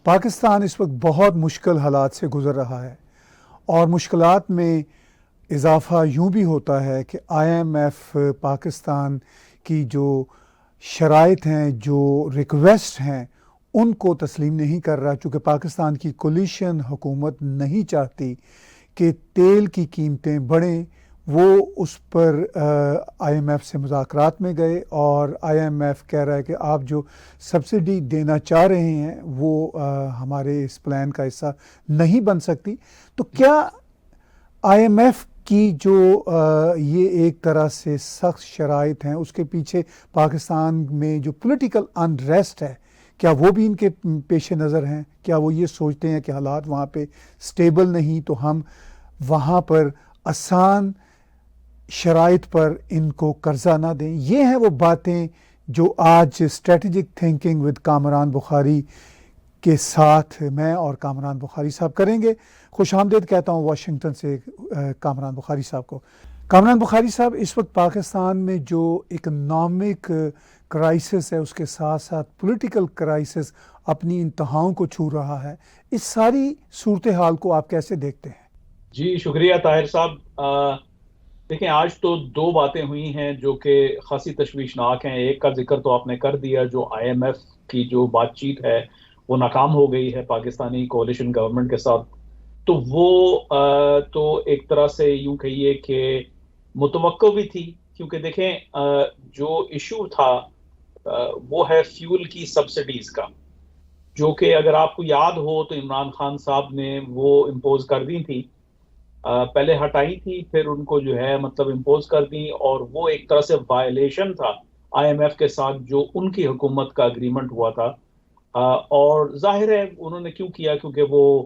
پاکستان اس وقت بہت مشکل حالات سے گزر رہا ہے، اور مشکلات میں اضافہ یوں بھی ہوتا ہے کہ آئی ایم ایف پاکستان کی جو شرائط ہیں، جو ریکویسٹ ہیں، ان کو تسلیم نہیں کر رہا، چونکہ پاکستان کی کولیشن حکومت نہیں چاہتی کہ تیل کی قیمتیں بڑھیں۔ وہ اس پر آئی ایم ایف سے مذاکرات میں گئے، اور آئی ایم ایف کہہ رہا ہے کہ آپ جو سبسڈی دینا چاہ رہے ہیں وہ ہمارے اس پلان کا حصہ نہیں بن سکتی۔ تو کیا آئی ایم ایف کی جو یہ ایک طرح سے سخت شرائط ہیں، اس کے پیچھے پاکستان میں جو پولیٹیکل انریسٹ ہے، کیا وہ بھی ان کے پیش نظر ہیں؟ کیا وہ یہ سوچتے ہیں کہ حالات وہاں پہ سٹیبل نہیں، تو ہم وہاں پر آسان شرائط پر ان کو قرضہ نہ دیں؟ یہ ہیں وہ باتیں جو آج اسٹریٹجک تھنکنگ ود کامران بخاری کے ساتھ میں اور کامران بخاری صاحب کریں گے۔ خوش آمدید کہتا ہوں واشنگٹن سے کامران بخاری صاحب کو۔ کامران بخاری صاحب، اس وقت پاکستان میں جو اکنامک کرائسس ہے، اس کے ساتھ ساتھ پولیٹیکل کرائسس اپنی انتہاؤں کو چھو رہا ہے، اس ساری صورتحال کو آپ کیسے دیکھتے ہیں؟ جی شکریہ طاہر صاحب۔ دیکھیں، آج تو دو باتیں ہوئی ہیں جو کہ خاصی تشویشناک ہیں۔ ایک کا ذکر تو آپ نے کر دیا، جو آئی ایم ایف کی جو بات چیت ہے وہ ناکام ہو گئی ہے پاکستانی کولیشن گورنمنٹ کے ساتھ۔ تو وہ تو ایک طرح سے یوں کہیے کہ متوقع بھی تھی، کیونکہ دیکھیں جو ایشو تھا وہ ہے فیول کی سبسڈیز کا، جو کہ اگر آپ کو یاد ہو تو عمران خان صاحب نے وہ امپوز کر دی تھی، پہلے ہٹائی تھی، پھر ان کو جو ہے مطلب امپوز کر دی، اور وہ ایک طرح سے وائلیشن تھا آئی ایم ایف کے ساتھ جو ان کی حکومت کا اگریمنٹ ہوا تھا۔ اور ظاہر ہے انہوں نے کیوں کیا، کیونکہ وہ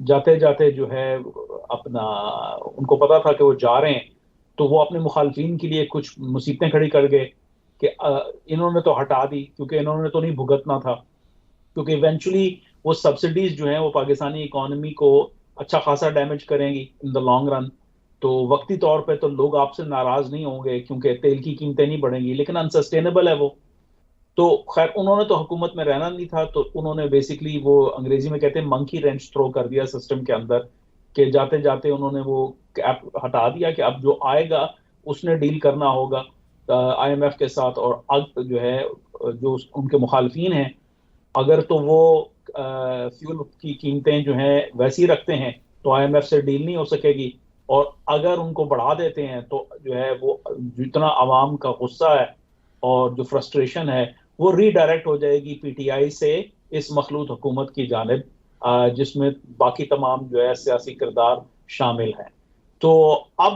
جاتے جاتے جو ہے اپنا، ان کو پتا تھا کہ وہ جا رہے ہیں، تو وہ اپنے مخالفین کے لیے کچھ مصیبتیں کھڑی کر گئے کہ انہوں نے تو ہٹا دی، کیونکہ انہوں نے تو نہیں بھگتنا تھا، کیونکہ ایونچولی وہ سبسڈیز جو ہیں وہ پاکستانی اکانومی کو اچھا خاصا ڈیمیج کریں گی ان دا لانگ رن۔ تو وقتی طور پہ تو لوگ آپ سے ناراض نہیں ہوں گے کیونکہ تیل کی قیمتیں نہیں بڑھیں گی، لیکن انسسٹینیبل ہے وہ۔ تو خیر انہوں نے تو حکومت میں رہنا نہیں تھا، تو انہوں نے بیسکلی وہ انگریزی میں کہتے ہیں منکی رینچ تھرو کر دیا سسٹم کے اندر، کہ جاتے جاتے انہوں نے وہ ہٹا دیا کہ اب جو آئے گا اس نے ڈیل کرنا ہوگا آئی ایم ایف کے ساتھ، اور اب جو ہے جو ان کے مخالفین ہیں اگر تو وہ فیول کی قیمتیں جو ہیں ویسی رکھتے ہیں تو آئی ایم ایف سے ڈیل نہیں ہو سکے گی، اور اگر ان کو بڑھا دیتے ہیں تو جو ہے وہ جتنا عوام کا غصہ ہے اور جو فرسٹریشن ہے وہ ری ڈائریکٹ ہو جائے گی پی ٹی آئی سے اس مخلوط حکومت کی جانب، جس میں باقی تمام جو ہے سیاسی کردار شامل ہیں۔ تو اب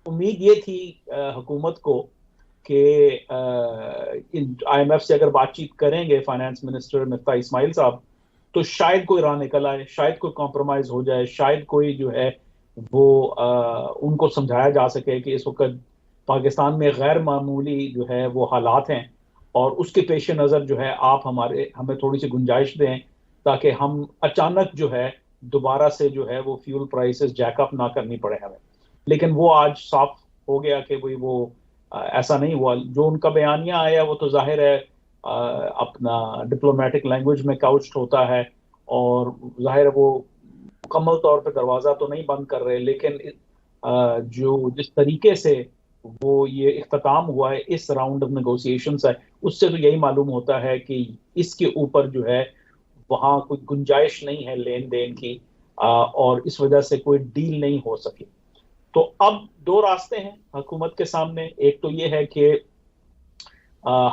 امید یہ تھی حکومت کو کہ آئی ایم ایف سے اگر بات چیت کریں گے فائنانس منسٹر مفتاح اسماعیل صاحب، تو شاید کوئی راہ نکل آئے، شاید کوئی کمپرومائز ہو جائے، شاید کوئی جو ہے وہ ان کو سمجھایا جا سکے کہ اس وقت پاکستان میں غیر معمولی جو ہے وہ حالات ہیں، اور اس کے پیش نظر جو ہے آپ ہمیں تھوڑی سی گنجائش دیں تاکہ ہم اچانک جو ہے دوبارہ سے جو ہے وہ فیول پرائسز جیک اپ نہ کرنی پڑے ہمیں۔ لیکن وہ آج صاف ہو گیا کہ بھئی وہ ایسا نہیں ہوا۔ جو ان کا بیانیہ آیا وہ تو ظاہر ہے اپنا ڈپلومیٹک لینگویج میں کاؤچڈ ہوتا ہے، اور ظاہر ہے وہ مکمل طور پہ دروازہ تو نہیں بند کر رہے، لیکن جو جس طریقے سے وہ یہ اختتام ہوا ہے اس راؤنڈ آف نیگوسیشنز ہے، اس سے تو یہی معلوم ہوتا ہے کہ اس کے اوپر جو ہے وہاں کوئی گنجائش نہیں ہے لین دین کی، اور اس وجہ سے کوئی ڈیل نہیں ہو سکی۔ تو اب دو راستے ہیں حکومت کے سامنے، ایک تو یہ ہے کہ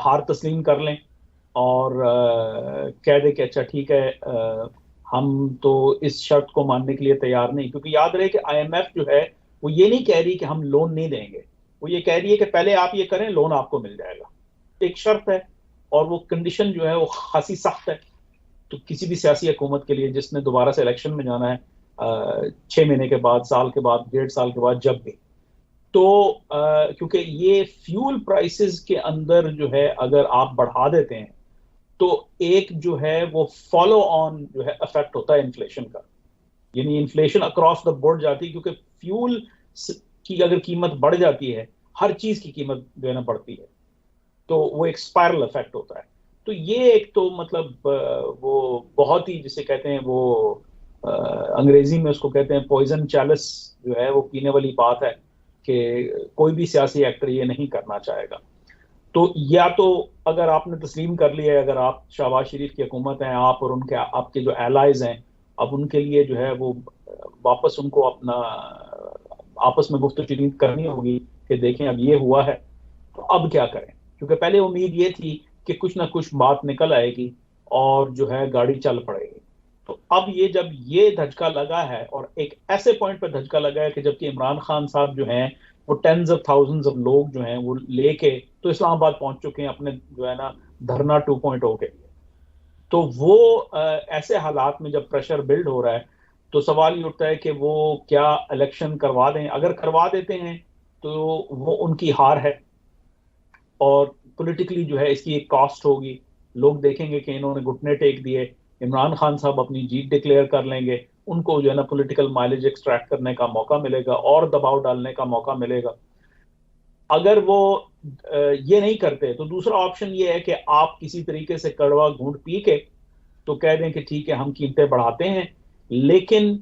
ہار تسلیم کر لیں اور کہہ دے کہ اچھا ٹھیک ہے ہم تو اس شرط کو ماننے کے لیے تیار نہیں، کیونکہ یاد رہے کہ آئی ایم ایف جو ہے وہ یہ نہیں کہہ رہی کہ ہم لون نہیں دیں گے، وہ یہ کہہ رہی ہے کہ پہلے آپ یہ کریں لون آپ کو مل جائے گا، ایک شرط ہے، اور وہ کنڈیشن جو ہے وہ خاصی سخت ہے۔ تو کسی بھی سیاسی حکومت کے لیے جس نے دوبارہ سے الیکشن میں جانا ہے 6 مہینے کے بعد، سال کے بعد، 1.5 سال کے بعد، جب بھی، تو کیونکہ یہ فیول پرائسز کے اندر جو ہے اگر آپ بڑھا دیتے ہیں تو ایک جو ہے وہ فالو آن جو ہے افیکٹ ہوتا ہے انفلیشن کا، یعنی انفلیشن اکراس دا بورڈ جاتی ہے، کیونکہ فیول کی اگر قیمت بڑھ جاتی ہے ہر چیز کی قیمت جو ہے نا بڑھتی ہے، تو وہ ایک اسپائرل افیکٹ ہوتا ہے۔ تو یہ ایک تو مطلب وہ بہت ہی جسے کہتے ہیں وہ انگریزی میں اس کو کہتے ہیں پوائزن چالس جو ہے وہ پینے والی بات ہے کہ کوئی بھی سیاسی ایکٹر یہ نہیں کرنا چاہے گا. تو یا تو اگر آپ نے تسلیم کر لیا ہے، اگر آپ شہباز شریف کی حکومت ہیں، آپ اور ان کے آپ کے جو ایلائز ہیں، اب ان کے لیے جو ہے وہ واپس ان کو اپنا آپس میں گفت و شنید کرنی ہوگی کہ دیکھیں اب یہ ہوا ہے تو اب کیا کریں. کیونکہ پہلے امید یہ تھی کہ کچھ نہ کچھ بات نکل آئے گی اور جو ہے گاڑی چل پڑے گی. تو اب یہ جب یہ دھچکا لگا ہے اور ایک ایسے پوائنٹ پہ دھچکا لگا ہے کہ جبکہ عمران خان صاحب جو ہیں وہ ٹینز آف تھاؤزنڈز آف لوگ جو ہیں وہ لے کے تو اسلام آباد پہنچ چکے ہیں اپنے جو ہے نا دھرنا 2.0 کے لیے. تو وہ ایسے حالات میں جب پریشر بلڈ ہو رہا ہے تو سوال یہ اٹھتا ہے کہ وہ کیا الیکشن کروا دیں. اگر کروا دیتے ہیں تو وہ ان کی ہار ہے اور پولیٹیکلی جو ہے اس کی ایک کاسٹ ہوگی. لوگ دیکھیں گے کہ انہوں نے گھٹنے ٹیک دیے، عمران خان صاحب اپنی جیت ڈکلیئر کر لیں گے، ان کو جو ہے نا پولیٹیکل مائلیج ایکسٹریکٹ کرنے کا موقع ملے گا اور دباؤ ڈالنے کا موقع ملے گا. اگر وہ یہ نہیں کرتے تو دوسرا آپشن یہ ہے کہ آپ کسی طریقے سے کڑوا گھونٹ پی کے تو کہہ دیں کہ ٹھیک ہے ہم قیمتیں بڑھاتے ہیں، لیکن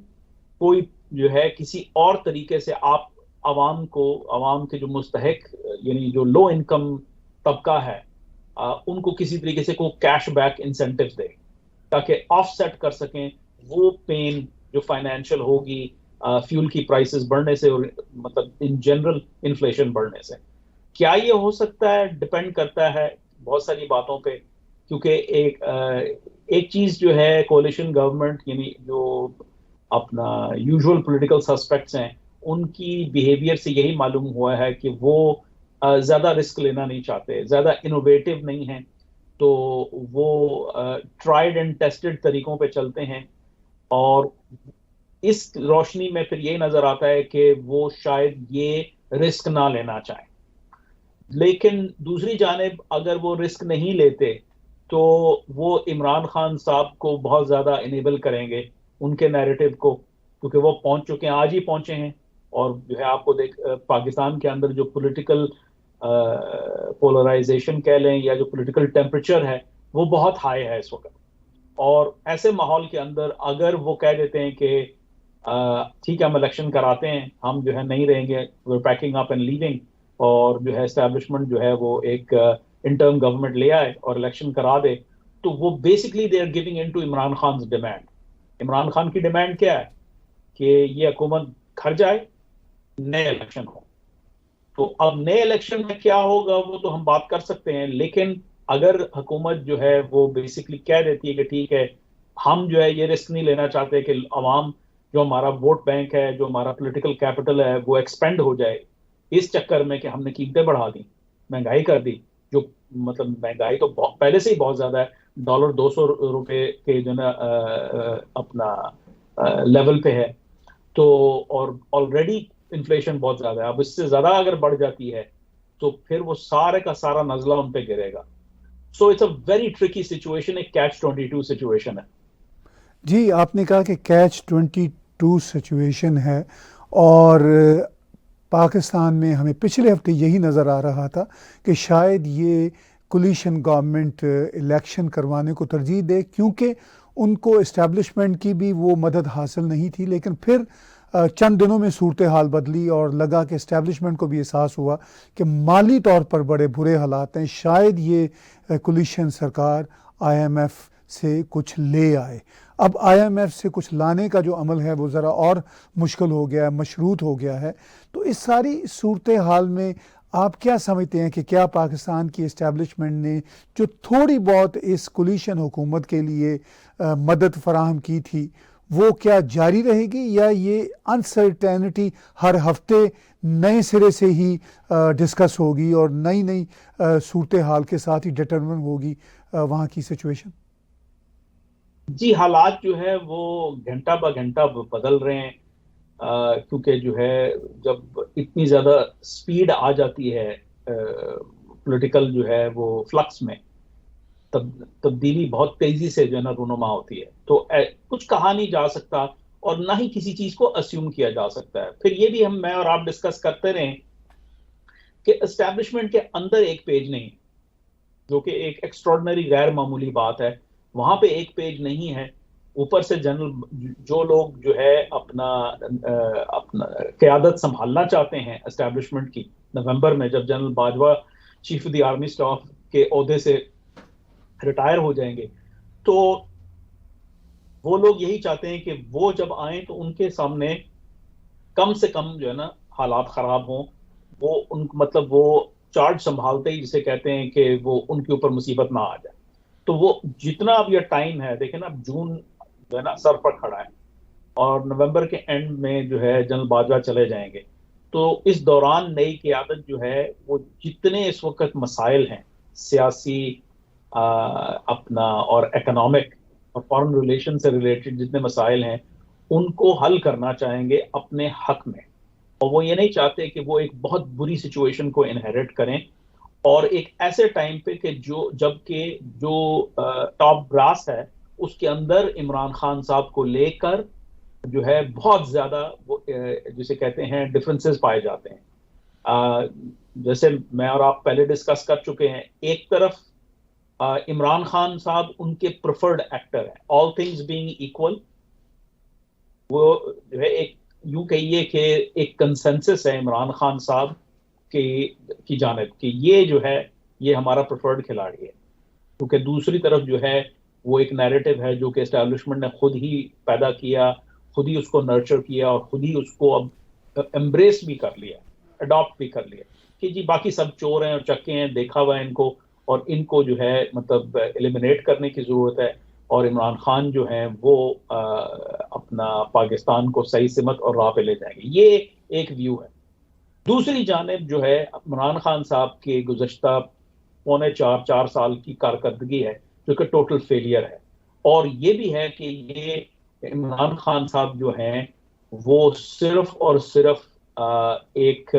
کوئی جو ہے کسی اور طریقے سے آپ عوام کے جو مستحق یعنی جو لو انکم طبقہ ہے ان کو کسی طریقے سے کوئی کیش بیک انسینٹیو دے تاکہ آف سیٹ کر سکیں وہ پین جو فائنینشیل ہوگی فیول کی پرائسز بڑھنے سے اور مطلب ان جنرل انفلیشن بڑھنے سے. کیا یہ ہو سکتا ہے؟ ڈپینڈ کرتا ہے بہت ساری باتوں پہ، کیونکہ ایک چیز جو ہے کولیشن گورنمنٹ یعنی جو اپنا یوزول پولیٹیکل سسپیکٹس ہیں ان کی بیہیویئر سے یہی معلوم ہوا ہے کہ وہ زیادہ رسک لینا نہیں چاہتے، زیادہ انوویٹو نہیں ہیں، تو وہ ٹرائیڈ اینڈ ٹیسٹڈ طریقوں پہ چلتے ہیں. اور اس روشنی میں پھر یہ نظر آتا ہے کہ وہ شاید یہ رسک نہ لینا چاہیں. لیکن دوسری جانب اگر وہ رسک نہیں لیتے تو وہ عمران خان صاحب کو بہت زیادہ انیبل کریں گے ان کے نیریٹو کو، کیونکہ وہ پہنچ چکے ہیں، آج ہی پہنچے ہیں. اور جو ہے آپ کو پاکستان کے اندر جو پولیٹیکل پولرائزیشن کہہ لیں یا جو پولیٹیکل ٹیمپریچر ہے وہ بہت ہائی ہے اس وقت. اور ایسے ماحول کے اندر اگر وہ کہہ دیتے ہیں کہ ٹھیک ہے ہم الیکشن کراتے ہیں، ہم جو ہے نہیں رہیں گے، پیکنگ اپ اینڈ لیونگ، اور جو ہے اسٹیبلشمنٹ جو ہے وہ ایک انٹرم گورنمنٹ لے آئے اور الیکشن کرا دے، تو وہ basically they are giving in to Imran Khan's demand. Imran Khan کی ڈیمانڈ کیا ہے کہ یہ حکومت گھر جائے، نئے الیکشن ہو. تو اب نئے الیکشن میں کیا ہوگا وہ تو ہم بات کر سکتے ہیں، لیکن اگر حکومت جو ہے وہ بیسکلی کہہ دیتی ہے کہ ٹھیک ہے ہم جو ہے یہ رسک نہیں لینا چاہتے کہ عوام جو ہمارا ووٹ بینک ہے، جو ہمارا پولیٹیکل کیپٹل ہے وہ ایکسپینڈ ہو جائے اس چکر میں کہ ہم نے قیمتیں بڑھا دی، مہنگائی کر دی، جو مطلب مہنگائی تو پہلے سے ہی بہت زیادہ ہے، $200 کے جو نا اپنا لیول پہ ہے. تو اور آلریڈی انفلیشن بہت زیادہ ہے، اب اس سے زیادہ اگر بڑھ جاتی ہے تو پھر وہ سارے کا سارا نزلہ ان پہ گرے گا. So it's a very tricky situation, ایک catch-22 سچویشن ہے. جی آپ نے کہا کہ catch-22 سچویشن ہے، اور پاکستان میں ہمیں پچھلے ہفتے یہی نظر آ رہا تھا کہ شاید یہ کولیشن گورنمنٹ الیکشن کروانے کو ترجیح دے، کیونکہ ان کو اسٹیبلشمنٹ کی بھی وہ مدد حاصل نہیں تھی. لیکن پھر چند دنوں میں صورتحال بدلی اور لگا کہ اسٹیبلشمنٹ کو بھی احساس ہوا کہ مالی طور پر بڑے برے حالات ہیں، شاید یہ کولیشن سرکار IMF سے کچھ لے آئے. اب IMF سے کچھ لانے کا جو عمل ہے وہ ذرا اور مشکل ہو گیا ہے، مشروط ہو گیا ہے. تو اس ساری صورتحال میں آپ کیا سمجھتے ہیں کہ کیا پاکستان کی اسٹیبلشمنٹ نے جو تھوڑی بہت اس کولیشن حکومت کے لیے مدد فراہم کی تھی وہ کیا جاری رہے گی، یا یہ انسرٹینٹی ہر ہفتے نئے سرے سے ہی ڈسکس ہوگی اور نئی صورتحال کے ساتھ ہی ڈٹرمن ہوگی وہاں کی سچویشن؟ جی حالات جو ہے وہ گھنٹہ بہ گھنٹہ بدل رہے ہیں، کیونکہ جو ہے جب اتنی زیادہ سپیڈ آ جاتی ہے پولیٹیکل جو ہے وہ فلکس میں، تبدیلی بہت تیزی سے جو ہے نا رونما ہوتی ہے، تو کچھ کہا نہیں جا سکتا اور نہ ہی کسی چیز کو اسیوم کیا جا سکتا ہے. پھر یہ بھی میں اور آپ ڈسکس کرتے رہیں کہ اسٹیبلشمنٹ کے اندر ایک پیج نہیں، جو کہ ایک ایکسٹراڈنری غیر معمولی بات ہے. وہاں پہ ایک پیج نہیں ہے, اوپر سے جنرل جو لوگ جو ہے اپنا قیادت سنبھالنا چاہتے ہیں اسٹیبلشمنٹ کی, نومبر میں جب general Bajwa chief of the army staff کے عہدے سے ریٹائر ہو جائیں گے, تو وہ لوگ یہی چاہتے ہیں کہ وہ جب آئیں تو ان کے سامنے کم سے کم جو ہے نا حالات خراب ہوں, وہ ان مطلب وہ چارج سنبھالتے ہی جسے کہتے ہیں کہ وہ ان کے اوپر مصیبت نہ آ جائے. تو وہ جتنا اب یہ ٹائم ہے, دیکھیں نا جون جو ہے نا سر پر کھڑا ہے, اور نومبر کے اینڈ میں جو ہے جنرل باجوہ چلے جائیں گے, تو اس دوران نئی قیادت جو ہے وہ جتنے اس وقت مسائل ہیں سیاسی اپنا اور اکنامک اور فارن ریلیشن سے ریلیٹڈ جتنے مسائل ہیں, ان کو حل کرنا چاہیں گے اپنے حق میں. اور وہ یہ نہیں چاہتے کہ وہ ایک بہت بری سچویشن کو انہیریٹ کریں, اور ایک ایسے ٹائم پہ کہ جب کہ جو ٹاپ براس ہے اس کے اندر عمران خان صاحب کو لے کر جو ہے بہت زیادہ جسے کہتے ہیں ڈفرینسز پائے جاتے ہیں. جیسے میں اور آپ پہلے ڈسکس کر چکے ہیں, ایک طرف عمران خان صاحب ان کے پریفرڈ ایکٹر ہیں, آل تھنگز بینگ ایکول. وہ جو ہے ایک یوں کہیے کہ ایک کنسنسس ہے عمران خان صاحب کی جانب کہ یہ جو ہے یہ ہمارا پریفرڈ کھلاڑی ہے, کیونکہ دوسری طرف جو ہے وہ ایک نیریٹو ہے جو کہ اسٹیبلشمنٹ نے خود ہی پیدا کیا, خود ہی اس کو نرچر کیا, اور خود ہی اس کو اب امبریس بھی کر لیا, اڈاپٹ بھی کر لیا کہ جی باقی سب چور ہیں اور چکے ہیں, دیکھا ہوا ہے ان کو, اور ان کو جو ہے مطلب ایلیمنیٹ کرنے کی ضرورت ہے, اور عمران خان جو ہیں وہ اپنا پاکستان کو صحیح سمت اور راہ پہ لے جائیں گے. یہ ایک ویو ہے. دوسری جانب جو ہے عمران خان صاحب کے گزشتہ پونے چار سال کی کارکردگی ہے جو کہ ٹوٹل فیلئر ہے, اور یہ بھی ہے کہ یہ عمران خان صاحب جو ہیں وہ صرف اور صرف ایک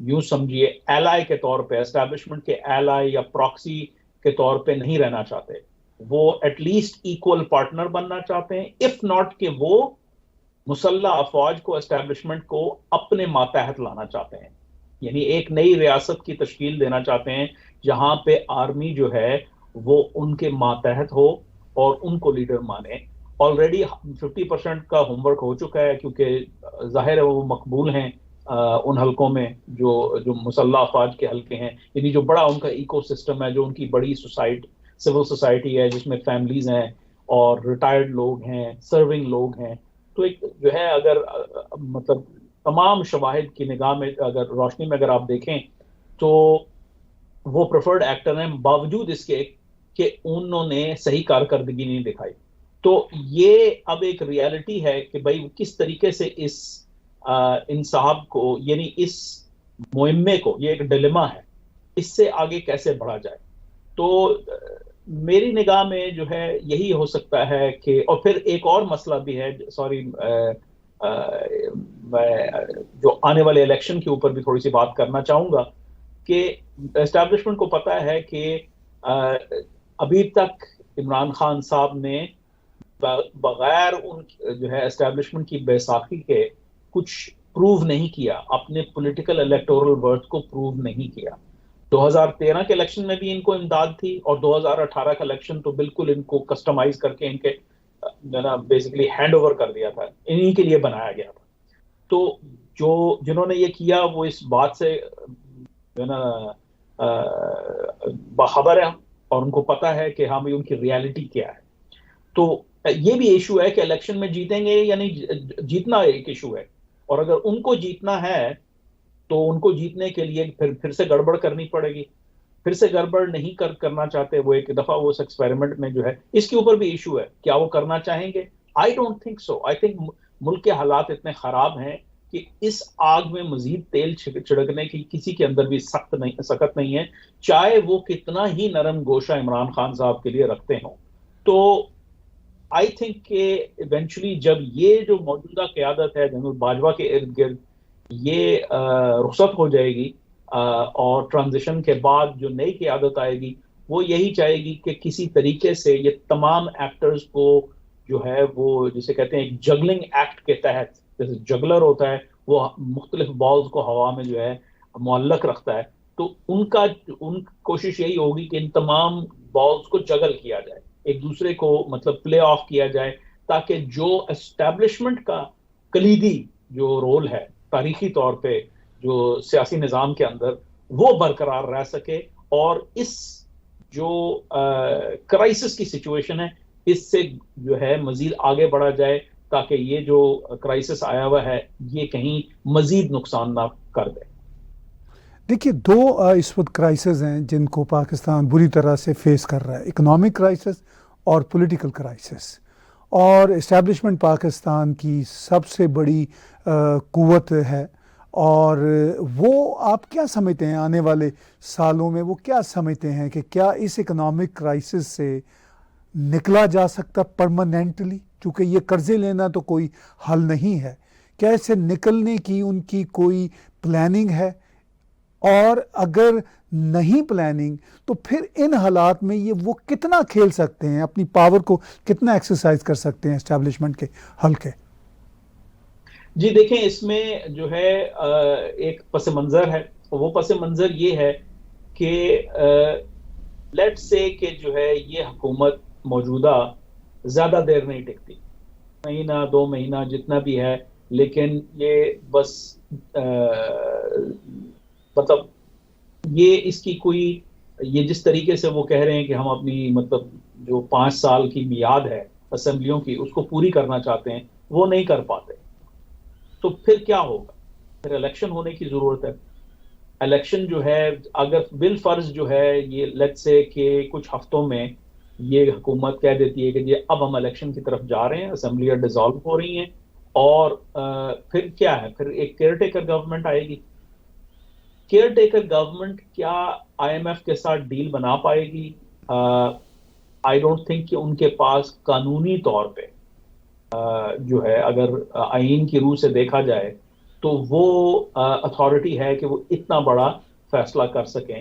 یوں سمجھیے ایلائی کے طور پہ, اسٹیبلشمنٹ کے ایلائی یا پراکسی کے طور پہ نہیں رہنا چاہتے, وہ ایٹ لیسٹ ایکول پارٹنر بننا چاہتے ہیں, اف ناٹ کہ وہ مسلح افواج کو, اسٹیبلشمنٹ کو اپنے ماتحت لانا چاہتے ہیں. یعنی ایک نئی ریاست کی تشکیل دینا چاہتے ہیں جہاں پہ آرمی جو ہے وہ ان کے ماتحت ہو اور ان کو لیڈر مانے. آلریڈی 50% کا ہوم ورک ہو چکا ہے, کیونکہ ظاہر ہے وہ مقبول ہیں ان حلقوں میں جو مسلح افواج کے حلقے ہیں, یعنی جو بڑا ان کا ایکو سسٹم ہے, جو ان کی بڑی سول سوسائٹی ہے جس میں فیملیز ہیں اور ریٹائرڈ لوگ ہیں, سرونگ لوگ ہیں. تو ایک جو ہے اگر مطلب تمام شواہد کی نگاہ میں اگر روشنی میں اگر آپ دیکھیں تو وہ پریفرڈ ایکٹر ہیں, باوجود اس کے کہ انہوں نے صحیح کارکردگی نہیں دکھائی. تو یہ اب ایک ریالٹی ہے کہ بھائی کس طریقے سے اس ان صاحب کو, یعنی اس مہمے کو, یہ ایک ڈیلیما ہے, اس سے آگے کیسے بڑھا جائے. تو میری نگاہ میں جو ہے یہی ہو سکتا ہے کہ, اور پھر ایک اور مسئلہ بھی ہے, سوری میں جو آنے والے الیکشن کے اوپر بھی تھوڑی سی بات کرنا چاہوں گا کہ اسٹیبلشمنٹ کو پتا ہے کہ ابھی تک عمران خان صاحب نے بغیر ان جو ہے اسٹیبلشمنٹ کی بیساکھی کے کچھ پروو نہیں کیا, اپنے پولیٹیکل الیکٹورل ورتھ کو پروو نہیں کیا. 2013 کے الیکشن میں بھی ان کو امداد تھی, اور 2018 کا الیکشن تو بالکل ان کو کسٹمائز کر کے ان کے بیسیکلی ہینڈ اوور کر دیا تھا, انہی کے لیے بنایا گیا تھا. تو جنہوں نے یہ کیا وہ اس بات سے جو نا باخبر ہے, اور ان کو پتا ہے کہ ہاں ان کی ریالٹی کیا ہے. تو یہ بھی ایشو ہے کہ الیکشن میں جیتیں گے یا نہیں, جیتنا ایک ایشو ہے, اور اگر ان کو جیتنا ہے تو ان کو جیتنے کے لیے پھر سے گڑبڑ کرنی پڑے گی. پھر سے گڑبڑ نہیں کرنا چاہتے وہ, ایک دفعہ وہ اس ایکسپیریمنٹ میں جو ہے اس کے اوپر بھی ایشو ہے, کیا وہ کرنا چاہیں گے؟ I don't think so. I think ملک کے حالات اتنے خراب ہیں کہ اس آگ میں مزید تیل چھڑکنے کی کسی کے اندر بھی سخت نہیں ہے, چاہے وہ کتنا ہی نرم گوشہ عمران خان صاحب کے لیے رکھتے ہوں. تو آئی تھنک کہ ایونچولی جب یہ جو موجودہ قیادت ہے جنرل باجوہ کے ارد گرد یہ رخصت ہو جائے گی, اور ٹرانزیشن کے بعد جو نئی قیادت آئے گی وہ یہی چاہے گی کہ کسی طریقے سے یہ تمام ایکٹرز کو جو ہے وہ جسے کہتے ہیں ایک جگلنگ ایکٹ کے تحت, جیسے جگلر ہوتا ہے وہ مختلف بالز کو ہوا میں جو ہے معلق رکھتا ہے, تو ان کوشش یہی ہوگی کہ ان تمام بالز کو جگل کیا جائے, ایک دوسرے کو مطلب پلے آف کیا جائے, تاکہ جو اسٹیبلشمنٹ کا کلیدی جو رول ہے تاریخی طور پہ جو سیاسی نظام کے اندر, وہ برقرار رہ سکے, اور اس جو کرائسس کی سچویشن ہے اس سے جو ہے مزید آگے بڑھا جائے, تاکہ یہ جو کرائسس آیا ہوا ہے یہ کہیں مزید نقصان نہ کر دے. دیکھیے دو اس وقت کرائسس ہیں جن کو پاکستان بری طرح سے فیس کر رہا ہے, اکنامک کرائسس اور پولیٹیکل کرائسس. اور اسٹیبلشمنٹ پاکستان کی سب سے بڑی قوت ہے, اور وہ آپ کیا سمجھتے ہیں آنے والے سالوں میں, وہ کیا سمجھتے ہیں کہ کیا اس اکنامک کرائسس سے نکلا جا سکتا پرماننٹلی؟ چونکہ یہ قرضے لینا تو کوئی حل نہیں ہے, کیا اس سے نکلنے کی ان کی کوئی پلاننگ ہے؟ اور اگر نہیں پلاننگ تو پھر ان حالات میں یہ وہ کتنا کھیل سکتے ہیں, اپنی پاور کو کتنا ایکسرسائز کر سکتے ہیں اسٹیبلشمنٹ کے حل کے؟ جی دیکھیں, اس میں جو ہے ایک پس منظر ہے, وہ پس منظر یہ ہے کہ لیٹ سے کہ جو ہے یہ حکومت موجودہ زیادہ دیر نہیں ٹکتی, مہینہ دو مہینہ جتنا بھی ہے, لیکن یہ بس مطلب یہ اس کی کوئی, یہ جس طریقے سے وہ کہہ رہے ہیں کہ ہم اپنی مطلب جو 5 سال کی میعاد ہے اسمبلیوں کی اس کو پوری کرنا چاہتے ہیں, وہ نہیں کر پاتے. تو پھر کیا ہوگا؟ پھر الیکشن ہونے کی ضرورت ہے. الیکشن جو ہے اگر بالفرض جو ہے یہ لیٹ سے کہ کچھ ہفتوں میں یہ حکومت کہہ دیتی ہے کہ جی اب ہم الیکشن کی طرف جا رہے ہیں, اسمبلیاں ڈیزالو ہو رہی ہیں, اور پھر کیا ہے, پھر ایک کیئر ٹیکر گورنمنٹ آئے گی. کیئر ٹیکر گورنمنٹ کیا آئی ایم ایف کے ساتھ ڈیل بنا پائے گی؟ آئی ڈونٹ تھنک کہ ان کے پاس قانونی طور پہ جو ہے اگر آئین کی روح سے دیکھا جائے تو وہ اتھارٹی ہے کہ وہ اتنا بڑا فیصلہ کر سکیں,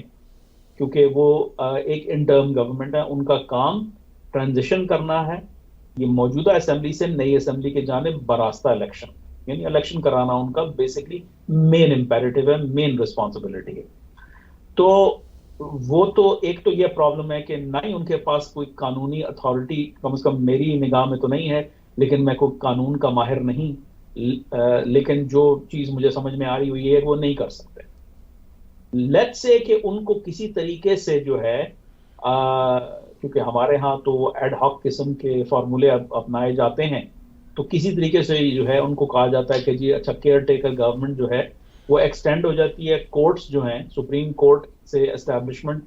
کیونکہ وہ ایک انٹرم گورنمنٹ ہے, ان کا کام ٹرانزیشن کرنا ہے یہ موجودہ اسمبلی سے نئی اسمبلی کے جانب براستہ الیکشن, یعنی الیکشن کرانا ان کا بیسکلی مین امپیریٹو ہے, مین رسپانسبلٹی ہے. تو وہ تو ایک تو یہ پرابلم ہے کہ نہ ہی ان کے پاس کوئی قانونی اتھارٹی, کم از کم میری نگاہ میں تو نہیں ہے, لیکن میں کوئی قانون کا ماہر نہیں, لیکن جو چیز مجھے سمجھ میں آ رہی ہوئی ہے وہ نہیں کر سکتے. لیٹ سے کہ ان کو کسی طریقے سے جو ہے کیونکہ ہمارے ہاں تو وہ ایڈ ہاک قسم کے فارمولے اپنائے جاتے ہیں, تو کسی طریقے سے جو ہے ان کو کہا جاتا ہے کہ جی اچھا کیئر ٹیکر گورنمنٹ جو ہے وہ ایکسٹینڈ ہو جاتی ہے, کورٹس جو ہیں سپریم کورٹ سے اسٹیبلشمنٹ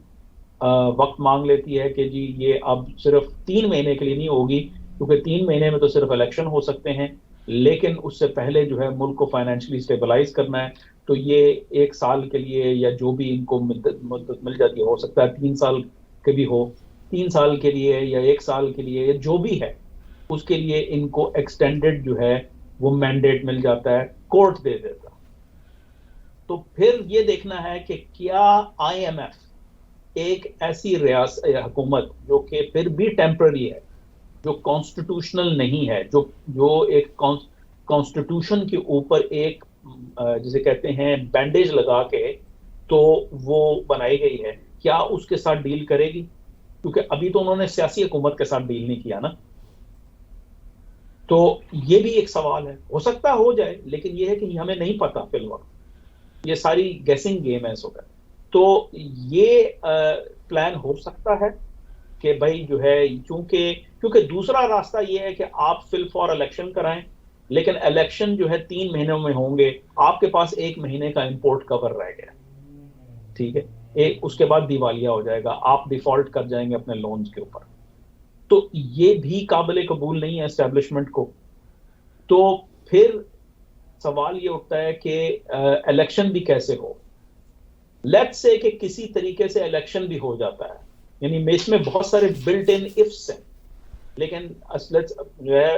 وقت مانگ لیتی ہے کہ جی یہ اب صرف 3 مہینے کے لیے نہیں ہوگی, کیونکہ 3 مہینے میں تو صرف الیکشن ہو سکتے ہیں, لیکن اس سے پہلے جو ہے ملک کو فائنینشلی اسٹیبلائز کرنا ہے, تو یہ 1 سال کے لیے یا جو بھی ان کو مدت مل جاتی ہے, ہو سکتا ہے 3 سال کے بھی ہو, 3 سال کے لیے یا 1 سال کے لیے یا جو بھی ہے, اس کے لیے ان کو ایکسٹینڈڈ جو ہے وہ مینڈیٹ مل جاتا ہے, کورٹ دے دیتا. تو پھر یہ دیکھنا ہے کہ کیا آئی ایم ایف ایک ایسی حکومت جو کہ پھر بھی ٹیمپرری ہے, جو کانسٹیٹیوشنل نہیں ہے, جو ایک کانسٹیٹیوشن کے اوپر ایک جسے کہتے ہیں بینڈیج لگا کے تو وہ بنائی گئی ہے, کیا اس کے ساتھ ڈیل کرے گی؟ کیونکہ ابھی تو انہوں نے سیاسی حکومت کے ساتھ ڈیل نہیں کیا نا. تو یہ بھی ایک سوال ہے, ہو سکتا ہو جائے, لیکن یہ ہے کہ ہمیں نہیں پتا فی الوقت, یہ ساری گیسنگ گیم ہے اس وقت. تو یہ پلان ہو سکتا ہے کہ بھائی جو ہے کیونکہ دوسرا راستہ یہ ہے کہ آپ فل فار الیکشن کرائیں, لیکن الیکشن جو ہے 3 مہینوں میں ہوں گے, آپ کے پاس 1 مہینے کا امپورٹ کور رہ گیا, ٹھیک ہے, اس کے بعد دیوالیہ ہو جائے گا, آپ ڈیفالٹ کر جائیں گے اپنے لونز کے اوپر. تو یہ بھی قابل قبول نہیں ہے اسٹیبلشمنٹ کو. تو پھر سوال یہ اٹھتا ہے کہ الیکشن بھی کیسے ہو. لیٹ سے کہ کسی طریقے سے الیکشن بھی ہو جاتا ہے, یعنی اس میں بہت سارے بلٹ ان افس ہیں, لیکن جو ہے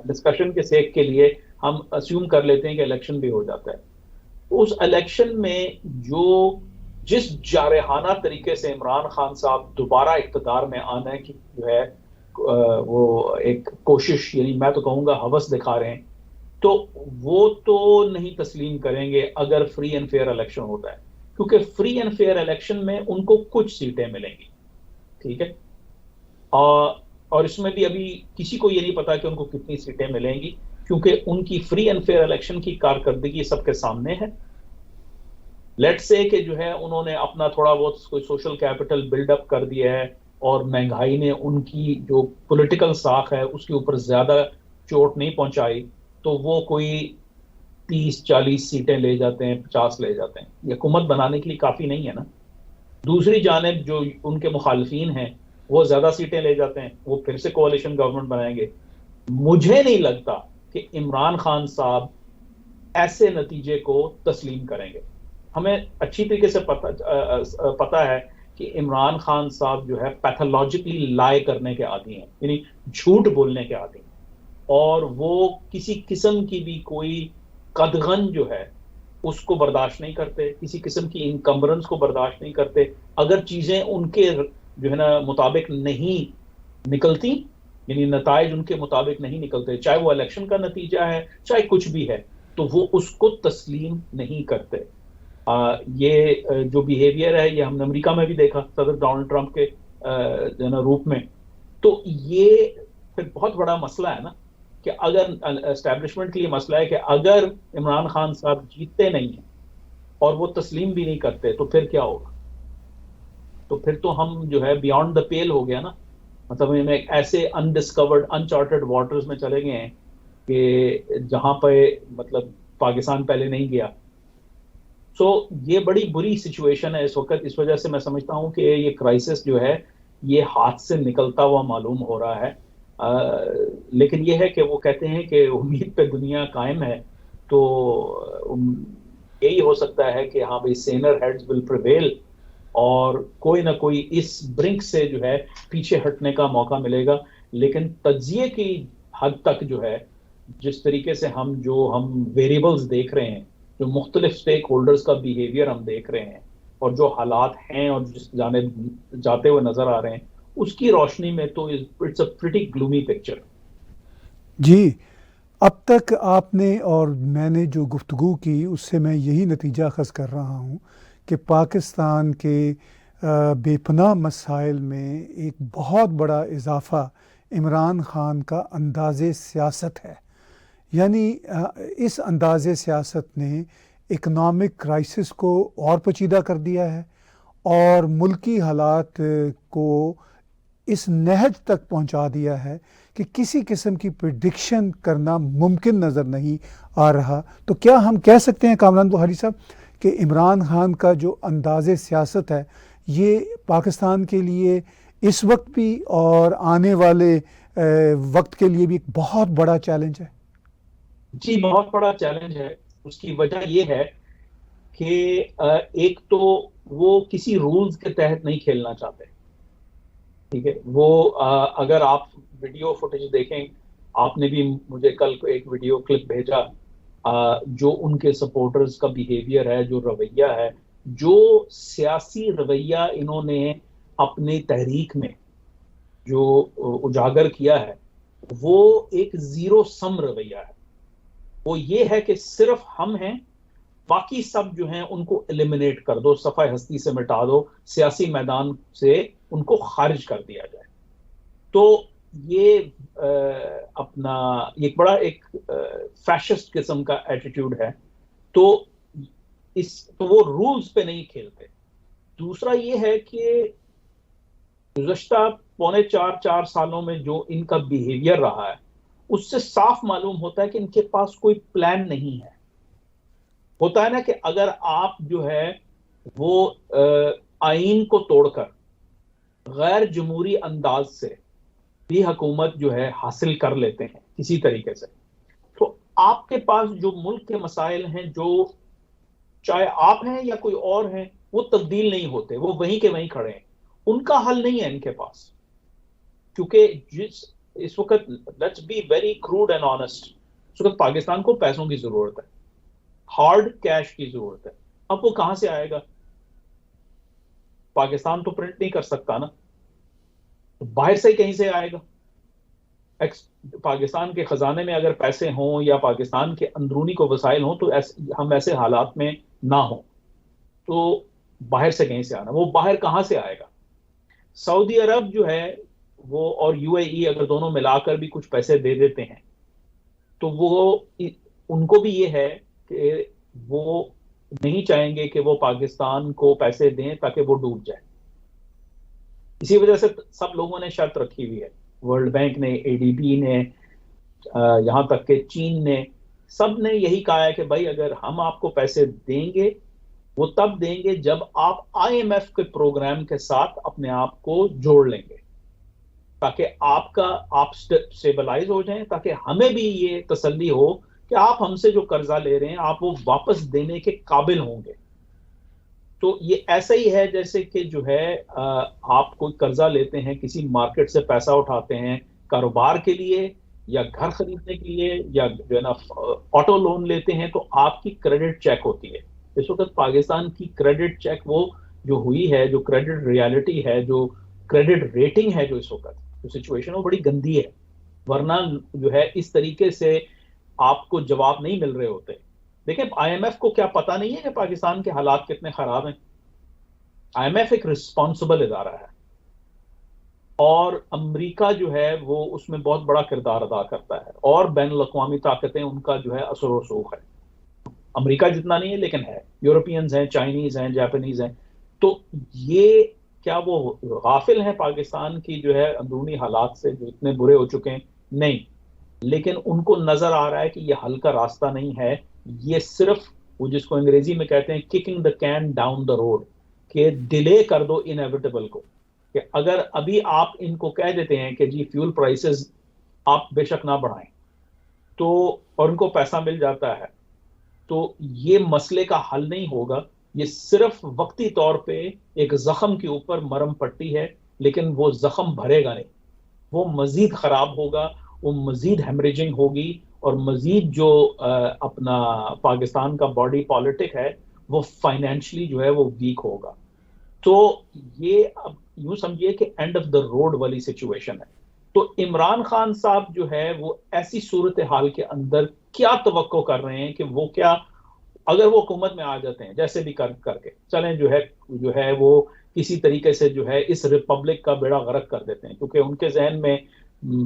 ڈسکشن کے سیک کے لیے ہم اسیوم کر لیتے ہیں کہ الیکشن بھی ہو جاتا ہے. اس الیکشن میں جس جارحانہ طریقے سے عمران خان صاحب دوبارہ اقتدار میں آنے کی جو ہے وہ ایک کوشش, یعنی میں تو کہوں گا ہوس دکھا رہے ہیں, تو وہ تو نہیں تسلیم کریں گے اگر فری اینڈ فیئر الیکشن ہوتا ہے. کیونکہ فری اینڈ فیئر الیکشن میں ان کو کچھ سیٹیں ملیں گی، ٹھیک ہے، اور اس میں بھی ابھی کسی کو یہ نہیں پتا کہ ان کو کتنی سیٹیں ملیں گی، کیونکہ ان کی فری اینڈ فیئر الیکشن کی کارکردگی سب کے سامنے ہے. لیٹ سے کہ جو ہے انہوں نے اپنا تھوڑا بہت کوئی سوشل کیپٹل بلڈ اپ کر دیا ہے اور مہنگائی نے ان کی جو پولیٹیکل ساکھ ہے اس کے اوپر زیادہ چوٹ نہیں پہنچائی، تو وہ کوئی 30-40 سیٹیں لے جاتے ہیں، 50 لے جاتے ہیں. یہ حکومت بنانے کے لیے کافی نہیں ہے نا. دوسری جانب جو ان کے مخالفین ہیں وہ زیادہ سیٹیں لے جاتے ہیں، وہ پھر سے کوalition گورنمنٹ بنائیں گے. مجھے نہیں لگتا کہ عمران خان صاحب ایسے نتیجے کو تسلیم کریں گے. ہمیں اچھی طریقے سے پتا ہے کہ عمران خان صاحب جو ہے پیتھولوجیکلی لائے کرنے کے عادی ہیں، یعنی جھوٹ بولنے کے عادی ہیں، اور وہ کسی قسم کی بھی کوئی قدغن جو ہے اس کو برداشت نہیں کرتے، کسی قسم کی انکمبرنس کو برداشت نہیں کرتے. اگر چیزیں ان کے جو ہے نا مطابق نہیں نکلتی، یعنی نتائج ان کے مطابق نہیں نکلتے، چاہے وہ الیکشن کا نتیجہ ہے چاہے کچھ بھی ہے، تو وہ اس کو تسلیم نہیں کرتے. یہ جو بیہیویئر ہے یہ ہم نے امریکہ میں بھی دیکھا صدر ڈونلڈ ٹرمپ کے جو ہے نا روپ میں. تو یہ پھر بہت بڑا مسئلہ ہے نا کہ اگر اسٹیبلشمنٹ کے لیے مسئلہ ہے کہ اگر عمران خان صاحب جیتتے نہیں ہیں اور وہ تسلیم بھی نہیں کرتے تو پھر کیا ہوگا؟ تو پھر تو ہم جو ہے بیانڈ دا پیل ہو گیا نا. مطلب ہم ایک ایسے انڈسکورڈ انچارٹڈ واٹرز میں چلے گئے ہیں کہ جہاں پہ مطلب پاکستان پہلے نہیں گیا. سو یہ بڑی بری سچویشن ہے اس وقت. اس وجہ سے میں سمجھتا ہوں کہ یہ کرائسس جو ہے یہ ہاتھ سے نکلتا ہوا معلوم ہو رہا ہے. لیکن یہ ہے کہ وہ کہتے ہیں کہ امید پہ دنیا قائم ہے، تو یہی ہو سکتا ہے کہ ہاں بھائی سینر ہیڈز ول پریویل، اور کوئی نہ کوئی اس برنک سے جو ہے پیچھے ہٹنے کا موقع ملے گا. لیکن تجزیے کی حد تک جو ہے جس طریقے سے ہم ویریبلز دیکھ رہے ہیں، جو مختلف سٹیک ہولڈرز کا بیہیویئر ہم دیکھ رہے ہیں، اور جو حالات ہیں اور جس جانب جاتے ہوئے نظر آ رہے ہیں، اس کی روشنی میں تو it's a pretty gloomy picture. جی، اب تک آپ نے اور میں نے جو گفتگو کی اس سے میں یہی نتیجہ اخذ کر رہا ہوں کہ پاکستان کے بے پناہ مسائل میں ایک بہت بڑا اضافہ عمران خان کا انداز سیاست ہے. یعنی اس انداز سیاست نے اکنامک کرائسس کو اور پیچیدہ کر دیا ہے اور ملکی حالات کو اس نہج تک پہنچا دیا ہے کہ کسی قسم کی پریڈکشن کرنا ممکن نظر نہیں آ رہا. تو کیا ہم کہہ سکتے ہیں کامران بخاری صاحب کہ عمران خان کا جو انداز سیاست ہے یہ پاکستان کے لیے اس وقت بھی اور آنے والے وقت کے لیے بھی ایک بہت بڑا چیلنج ہے؟ جی، بہت بڑا چیلنج ہے. اس کی وجہ یہ ہے کہ ایک تو وہ کسی رولز کے تحت نہیں کھیلنا چاہتے، ٹھیک ہے. وہ اگر آپ ویڈیو فوٹیج دیکھیں، آپ نے بھی مجھے کل کو ایک ویڈیو کلپ بھیجا جو ان کے سپورٹرز کا بیہیویئر ہے، جو رویہ ہے، جو سیاسی رویہ انہوں نے اپنی تحریک میں جو اجاگر کیا ہے، وہ ایک زیرو سم رویہ ہے. وہ یہ ہے کہ صرف ہم ہیں، باقی سب جو ہیں ان کو ایلیمنیٹ کر دو، صفحہ ہستی سے مٹا دو، سیاسی میدان سے ان کو خارج کر دیا جائے. تو یہ اپنا ایک بڑا ایک فیشسٹ قسم کا ایٹیٹیوڈ ہے. تو وہ رولز پہ نہیں کھیلتے. دوسرا یہ ہے کہ گزشتہ 4.25 سالوں میں جو ان کا بیہیویئر رہا ہے اس سے صاف معلوم ہوتا ہے کہ ان کے پاس کوئی پلان نہیں ہے. ہوتا ہے نا کہ اگر آپ جو ہے وہ آئین کو توڑ کر غیر جمہوری انداز سے بھی حکومت جو ہے حاصل کر لیتے ہیں کسی طریقے سے، تو آپ کے پاس جو ملک کے مسائل ہیں، جو چاہے آپ ہیں یا کوئی اور ہیں، وہ تبدیل نہیں ہوتے، وہ وہیں کے وہیں کھڑے ہیں. ان کا حل نہیں ہے ان کے پاس، کیونکہ اس وقت let's be very crude and honest, اس وقت پاکستان کو پیسوں کی ضرورت ہے، ہارڈ کیش کی ضرورت ہے. اب وہ کہاں سے آئے گا؟ پاکستان تو پرنٹ نہیں کر سکتا نا، باہر سے کہیں سے آئے گا. پاکستان کے خزانے میں اگر پیسے ہوں یا پاکستان کے اندرونی کو وسائل ہوں تو ہم ایسے حالات میں نہ ہوں. تو باہر سے کہیں سے آنا. وہ باہر کہاں سے آئے گا؟ سعودی عرب جو ہے وہ اور یو اے ای اگر دونوں ملا کر بھی کچھ پیسے دے دیتے ہیں تو وہ ان کو بھی یہ ہے کہ وہ نہیں چاہیں گے کہ وہ پاکستان کو پیسے دیں تاکہ وہ ڈوب جائے. اسی وجہ سے سب لوگوں نے شرط رکھی ہوئی ہے. ورلڈ بینک نے, اے ڈی بی نے, یہاں تک کہ چین نے, سب نے یہی کہا ہے کہ بھائی اگر ہم آپ کو پیسے دیں گے وہ تب دیں گے جب آپ آئی ایم ایف کے پروگرام کے ساتھ اپنے آپ کو جوڑ لیں گے, تاکہ آپ سٹیبلائز ہو جائیں, تاکہ ہمیں بھی یہ تسلی ہو کہ آپ ہم سے جو قرضہ لے رہے ہیں آپ وہ واپس دینے کے قابل ہوں گے. تو یہ ایسا ہی ہے جیسے کہ جو ہے آپ کوئی قرضہ لیتے ہیں, کسی مارکیٹ سے پیسہ اٹھاتے ہیں کاروبار کے لیے یا گھر خریدنے کے لیے یا جو ہے نا آٹو لون لیتے ہیں, تو آپ کی کریڈٹ چیک ہوتی ہے. اس وقت پاکستان کی کریڈٹ چیک وہ جو ہوئی ہے, جو کریڈٹ ریالٹی ہے, جو کریڈٹ ریٹنگ ہے, جو اس وقت جو سچویشن وہ بڑی گندی ہے. ورنہ جو ہے اس طریقے سے آپ کو جواب نہیں مل رہے ہوتے. دیکھیں آئی ایم ایف کو کیا پتہ نہیں ہے کہ پاکستان کے حالات کتنے خراب ہیں؟ آئی ایم ایف ایک رسپانسبل ادارہ ہے اور امریکہ جو ہے وہ اس میں بہت بڑا کردار ادا کرتا ہے, اور بین الاقوامی طاقتیں ان کا جو ہے اثر و رسوخ ہے. امریکہ جتنا نہیں ہے لیکن ہے, یورپینز ہیں, چائنیز ہیں, جاپنیز ہیں. تو یہ کیا وہ غافل ہیں پاکستان کی جو ہے اندرونی حالات سے جو اتنے برے ہو چکے ہیں؟ نہیں, لیکن ان کو نظر آ رہا ہے کہ یہ حل کا راستہ نہیں ہے. یہ صرف وہ جس کو انگریزی میں کہتے ہیں kicking the can down the road, کہ ڈیلے کر دو انیویٹیبل کو. کہ اگر ابھی آپ ان کو کہہ دیتے ہیں کہ جی فیول پرائسز آپ بے شک نہ بڑھائیں تو اور ان کو پیسہ مل جاتا ہے تو یہ مسئلے کا حل نہیں ہوگا. یہ صرف وقتی طور پہ ایک زخم کے اوپر مرہم پٹی ہے, لیکن وہ زخم بھرے گا نہیں, وہ مزید خراب ہوگا, وہ مزید ہیمریجنگ ہوگی, اور مزید جو اپنا پاکستان کا باڈی پالیٹک ہے وہ فائنینشلی جو ہے وہ ویک ہوگا. تو یہ اب یوں سمجھیے کہ اینڈ آف دا روڈ والی سچویشن ہے. تو عمران خان صاحب جو ہے وہ ایسی صورتحال کے اندر کیا توقع کر رہے ہیں کہ وہ کیا اگر وہ حکومت میں آ جاتے ہیں جیسے بھی کر کے چلیں جو ہے وہ کسی طریقے سے جو ہے اس ریپبلک کا بیڑا غرق کر دیتے ہیں, کیونکہ ان کے ذہن میں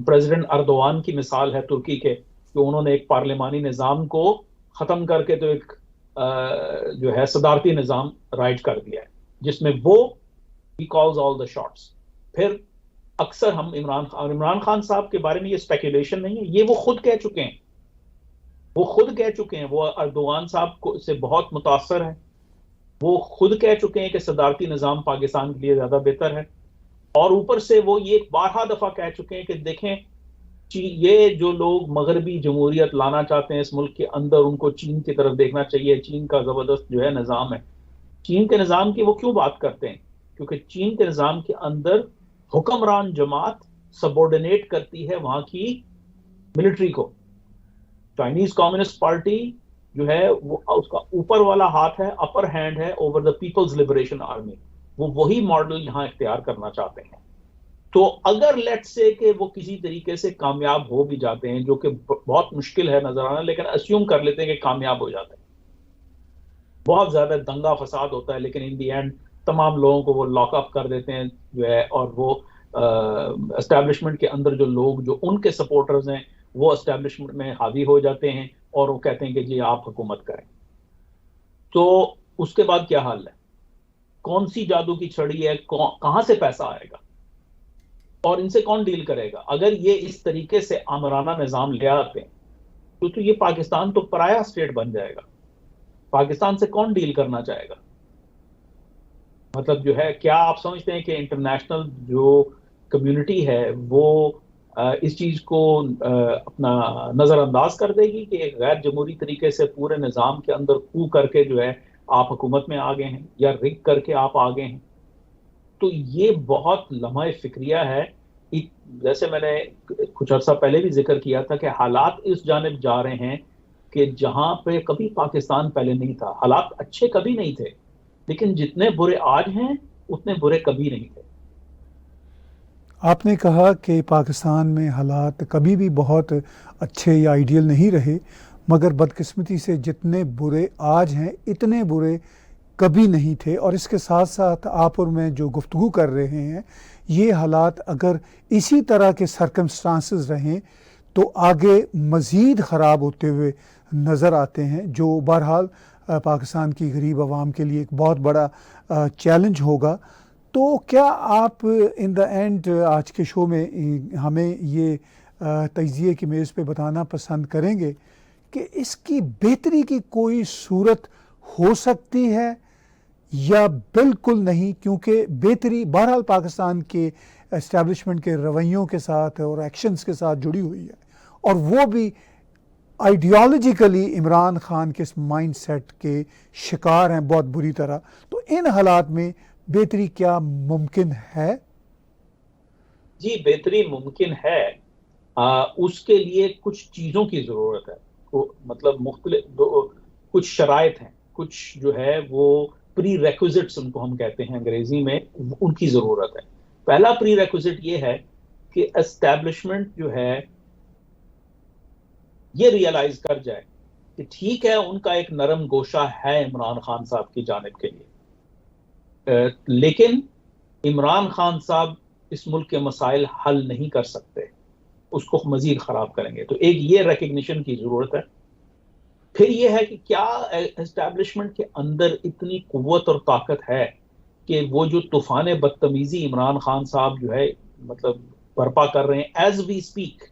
پریزیڈنٹ اردوان کی مثال ہے ترکی کے, کہ انہوں نے ایک پارلیمانی نظام کو ختم کر کے تو ایک جو ہے صدارتی نظام رائج کر دیا ہے جس میں وہ he calls all the shots. پھر اکثر ہم عمران خان صاحب کے بارے میں یہ اسپیکولیشن نہیں ہے, یہ وہ خود کہہ چکے ہیں, وہ اردوغان صاحب کو سے بہت متاثر ہیں, وہ خود کہہ چکے ہیں کہ صدارتی نظام پاکستان کے لیے زیادہ بہتر ہے, اور اوپر سے وہ یہ بارہا دفعہ کہہ چکے ہیں کہ دیکھیں یہ جو لوگ مغربی جمہوریت لانا چاہتے ہیں اس ملک کے اندر, ان کو چین کی طرف دیکھنا چاہیے, چین کا زبردست جو ہے نظام ہے. چین کے نظام کی وہ کیوں بات کرتے ہیں؟ کیونکہ چین کے نظام کے اندر حکمران جماعت سبورڈینیٹ کرتی ہے وہاں کی ملٹری کو. چائنیز کمیونسٹ پارٹی جو ہے وہ اس کا اوپر والا ہاتھ ہے, اپر ہینڈ ہے over the Peoples liberation army, وہ وہی ماڈل یہاں اختیار کرنا چاہتے ہیں. تو اگر لیٹ سے کہ وہ کسی طریقے سے کامیاب ہو بھی جاتے ہیں, جو کہ بہت مشکل ہے نظر آنا, لیکن اسیوم کر لیتے ہیں کہ کامیاب ہو جاتے ہیں, بہت زیادہ دنگا فساد ہوتا ہے لیکن ان دی اینڈ تمام لوگوں کو وہ لاک اپ کر دیتے ہیں جو ہے, اور وہ اسٹیبلشمنٹ کے اندر جو لوگ جو ان کے سپورٹرز ہیں وہ اسٹیبلشمنٹ میں حاوی ہو جاتے ہیں اور وہ کہتے ہیں کہ جی آپ حکومت کریں. تو اس کے بعد کیا حال ہے؟ کون سی جادو کی چھڑی ہے, کہاں سے پیسہ آئے گا اور ان سے کون ڈیل کرے گا؟ اگر یہ اس طریقے سے آمرانہ نظام لے آتے ہیں تو یہ پاکستان تو پرایا اسٹیٹ بن جائے گا. پاکستان سے کون ڈیل کرنا چاہے گا؟ مطلب جو ہے کیا آپ سمجھتے ہیں کہ انٹرنیشنل جو کمیونٹی ہے وہ اس چیز کو اپنا نظر انداز کر دے گی کہ ایک غیر جمہوری طریقے سے پورے نظام کے اندر کو کر کے جو ہے آپ حکومت میں آ گئے ہیں یا رگ کر کے آپ آ گئے ہیں؟ تو یہ بہت لمحہ فکریہ ہے. جیسے میں نے کچھ عرصہ پہلے بھی ذکر کیا تھا کہ حالات اس جانب جا رہے ہیں کہ جہاں پہ کبھی پاکستان پہلے نہیں تھا. حالات اچھے کبھی نہیں تھے, لیکن جتنے برے آج ہیں اتنے برے کبھی نہیں تھے. آپ نے کہا کہ پاکستان میں حالات کبھی بھی بہت اچھے یا آئیڈیل نہیں رہے, مگر بدقسمتی سے جتنے برے آج ہیں اتنے برے کبھی نہیں تھے، اور اس کے ساتھ ساتھ آپ اور میں جو گفتگو کر رہے ہیں، یہ حالات اگر اسی طرح کے سرکمسٹانسز رہیں تو آگے مزید خراب ہوتے ہوئے نظر آتے ہیں، جو بہرحال پاکستان کی غریب عوام کے لیے ایک بہت بڑا چیلنج ہوگا۔ تو کیا آپ ان دا اینڈ آج کے شو میں ہمیں یہ تجزیے کی میز پہ بتانا پسند کریں گے کہ اس کی بہتری کی کوئی صورت ہو سکتی ہے یا بالکل نہیں؟ کیونکہ بہتری بہرحال پاکستان کے اسٹیبلشمنٹ کے رویوں کے ساتھ اور ایکشنز کے ساتھ جڑی ہوئی ہے، اور وہ بھی آئیڈیالوجیکلی عمران خان کے اس مائنڈ سیٹ کے شکار ہیں بہت بری طرح۔ تو ان حالات میں بہتری کیا ممکن ہے؟ جی بہتری ممکن ہے، اس کے لیے کچھ چیزوں کی ضرورت ہے، مطلب مختلف کچھ شرائط ہیں، کچھ جو ہے وہ پری ریکوزٹس ان کو ہم کہتے ہیں انگریزی میں، ان کی ضرورت ہے۔ پہلا پری ریکوزٹ یہ ہے کہ اسٹیبلشمنٹ جو ہے یہ ریئلائز کر جائے کہ ٹھیک ہے ان کا ایک نرم گوشہ ہے عمران خان صاحب کی جانب کے لیے، لیکن عمران خان صاحب اس ملک کے مسائل حل نہیں کر سکتے، اس کو مزید خراب کریں گے۔ تو ایک یہ ریکگنیشن کی ضرورت ہے۔ پھر یہ ہے کہ کیا اسٹیبلشمنٹ کے اندر اتنی قوت اور طاقت ہے کہ وہ جو طوفان بدتمیزی عمران خان صاحب جو ہے مطلب برپا کر رہے ہیں ایز وی اسپیک،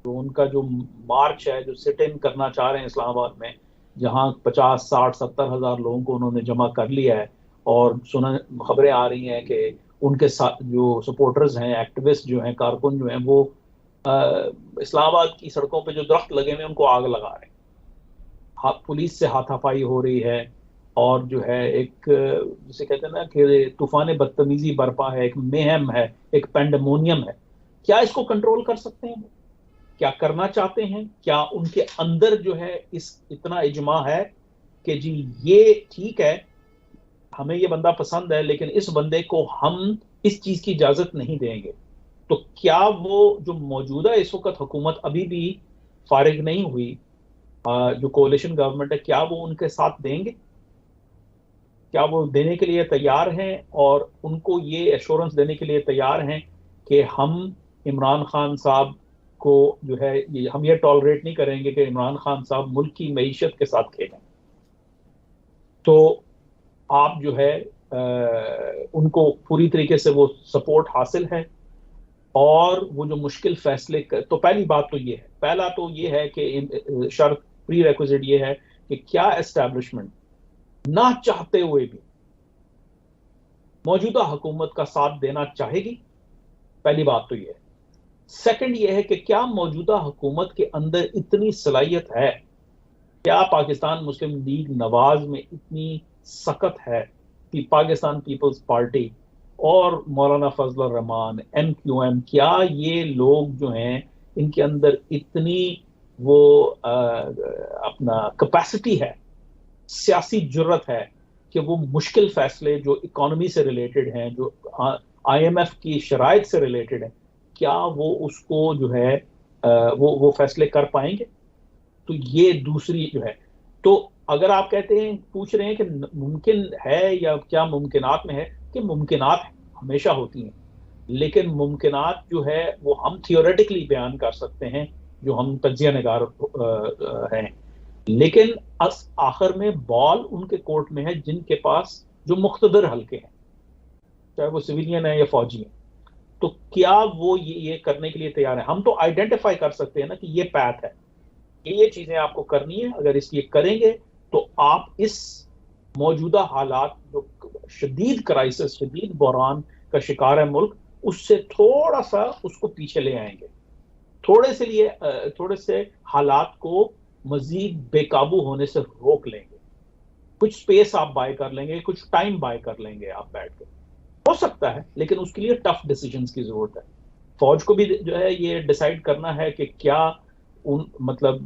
جو ان کا جو مارچ ہے، جو سٹ ان کرنا چاہ رہے ہیں اسلام آباد میں، جہاں 50 60 70 ہزار لوگوں کو انہوں نے جمع کر لیا ہے، اور خبریں آ رہی ہیں کہ ان کے ساتھ جو سپورٹرز ہیں، ایکٹیوسٹ جو ہیں، کارکن جو ہیں، وہ اسلام آباد کی سڑکوں پہ جو درخت لگے ہوئے ان کو آگ لگا رہے ہیں، پولیس سے ہاتھا پائی ہو رہی ہے، اور جو ہے ایک جسے کہتے ہیں نا کہ طوفان بدتمیزی برپا ہے، ایک مہم ہے، ایک پینڈیمونیم ہے۔ کیا اس کو کنٹرول کر سکتے ہیں؟ کیا کرنا چاہتے ہیں؟ کیا ان کے اندر جو ہے اتنا اجماع ہے کہ جی یہ ٹھیک ہے، ہمیں یہ بندہ پسند ہے لیکن اس بندے کو ہم اس چیز کی اجازت نہیں دیں گے؟ تو کیا وہ جو موجودہ اس وقت حکومت ابھی بھی فارغ نہیں ہوئی، جو کولیشن گورنمنٹ ہے، کیا وہ ان کے ساتھ دیں گے؟ کیا وہ دینے کے لیے تیار ہیں، اور ان کو یہ ایشورنس دینے کے لیے تیار ہیں کہ ہم عمران خان صاحب کو جو ہے ہم یہ ٹالریٹ نہیں کریں گے کہ عمران خان صاحب ملک کی معیشت کے ساتھ کھیلیں؟ تو آپ جو ہے ان کو پوری طریقے سے وہ سپورٹ حاصل ہے، اور وہ جو مشکل فیصلے تو پہلی بات تو یہ ہے، پہلا تو یہ ہے کہ شرط پری ریکوزٹ یہ ہے کہ کیا اسٹیبلشمنٹ نہ چاہتے ہوئے بھی موجودہ حکومت کا ساتھ دینا چاہے گی؟ پہلی بات تو یہ ہے۔ سیکنڈ یہ ہے کہ کیا موجودہ حکومت کے اندر اتنی صلاحیت ہے، کیا پاکستان مسلم لیگ نواز میں اتنی سخت ہے کہ پاکستان پیپلز پارٹی اور مولانا فضل الرحمان، MQM، کیا یہ لوگ جو ہیں ان کے اندر اتنی وہ اپنا کیپیسٹی ہے، سیاسی جرت ہے کہ وہ مشکل فیصلے جو اکانومی سے ریلیٹڈ ہیں، جو IMF کی شرائط سے ریلیٹڈ ہیں، کیا وہ اس کو جو ہے وہ فیصلے کر پائیں گے؟ تو یہ دوسری جو ہے۔ تو اگر آپ کہتے ہیں، پوچھ رہے ہیں کہ ممکن ہے یا کیا ممکنات میں ہے، کہ ممکنات ہمیشہ ہوتی ہیں، لیکن ممکنات جو ہے وہ ہم تھیوریٹکلی بیان کر سکتے ہیں جو ہم تجزیہ نگار ہیں، لیکن آخر میں بال ان کے کورٹ میں ہے جن کے پاس جو مقتدر حلقے ہیں، چاہے وہ سویلین ہیں یا فوجی ہیں۔ تو کیا وہ یہ کرنے کے لیے تیار ہیں؟ ہم تو آئیڈینٹیفائی کر سکتے ہیں نا کہ یہ پیتھ ہے، یہ چیزیں آپ کو کرنی ہے، اگر اس یہ کریں گے تو آپ اس موجودہ حالات جو شدید کرائسس، شدید بحران کا شکار ہے ملک، اس سے تھوڑا سا اس کو پیچھے لے آئیں گے، تھوڑے سے حالات کو مزید بے قابو ہونے سے روک لیں گے، کچھ سپیس آپ بائی کر لیں گے، کچھ ٹائم بائی کر لیں گے آپ بیٹھ کے، ہو سکتا ہے، لیکن اس کے لیے ٹف ڈیسیجنز کی ضرورت ہے۔ فوج کو بھی جو ہے یہ ڈیسائیڈ کرنا ہے کہ کیا مطلب